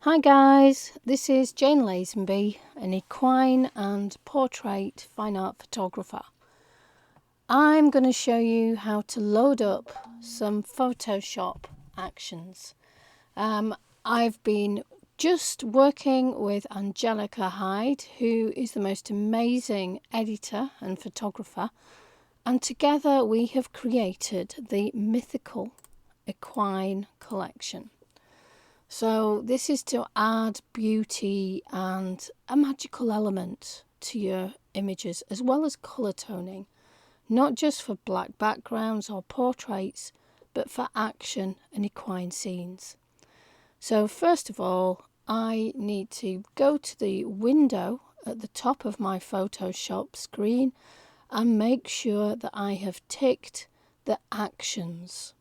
Hi guys, this is Jane Lazenby, an equine and portrait fine art photographer. I'm going to show you how to load up some Photoshop actions. I've been just working with Anjelica Hyde, who is the most amazing editor and photographer, and together we have created the Mythical Equine Collection. So this is to add beauty and a magical element to your images, as well as colour toning, not just for black backgrounds or portraits, but for action and equine scenes. So first of all, I need to go to the window at the top of my Photoshop screen and make sure that I have ticked the actions.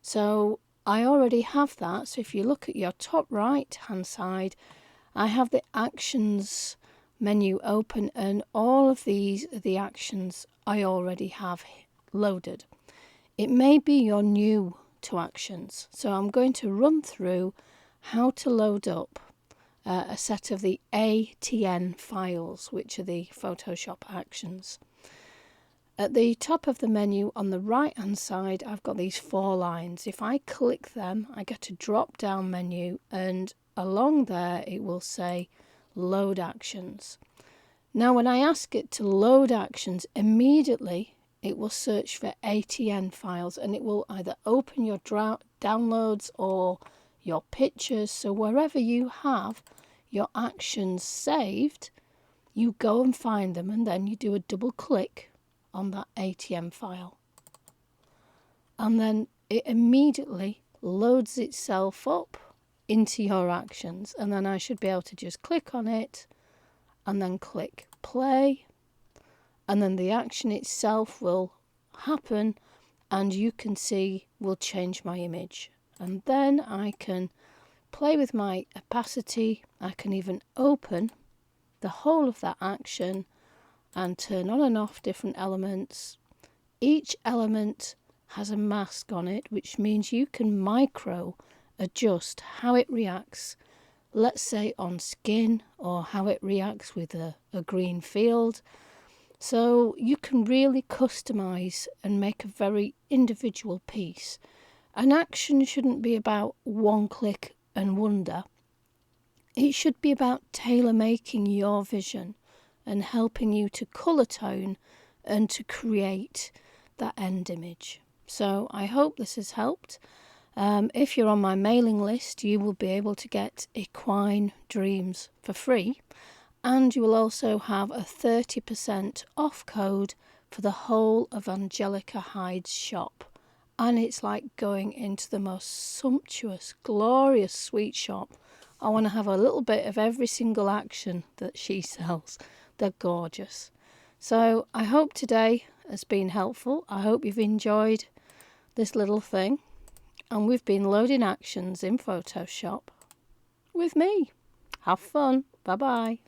So I already have that, so if you look at your top right hand side, I have the actions menu open, and all of these are the actions I already have loaded. It may be you're new to actions, so I'm going to run through how to load up a set of the ATN files, which are the Photoshop actions. At the top of the menu on the right hand side, I've got these 4 lines. If I click them, I get a drop down menu, and along there it will say load actions. Now when I ask it to load actions, immediately it will search for ATN files, and it will either open your downloads or your pictures. So wherever you have your actions saved, you go and find them, and then you do a double click on that ATM file, and then it immediately loads itself up into your actions, and then I should be able to just click on it and then click play, and then the action itself will happen, and you can see will change my image. And then I can play with my opacity. I can even open the whole of that action and turn on and off different elements. Each element has a mask on it, which means you can micro adjust how it reacts, let's say on skin, or how it reacts with a green field. So you can really customize and make a very individual piece. An action shouldn't be about one click and wonder. It should be about tailor making your vision and helping you to colour tone and to create that end image. So I hope this has helped. If you're on my mailing list, you will be able to get Equine Dreams for free, and you will also have a 30% off code for the whole of Anjelica Hyde's shop. And it's like going into the most sumptuous, glorious sweet shop. I want to have a little bit of every single action that she sells. They're gorgeous. So I hope today has been helpful. I hope you've enjoyed this little thing. And we've been loading actions in Photoshop with me. Have fun. Bye bye.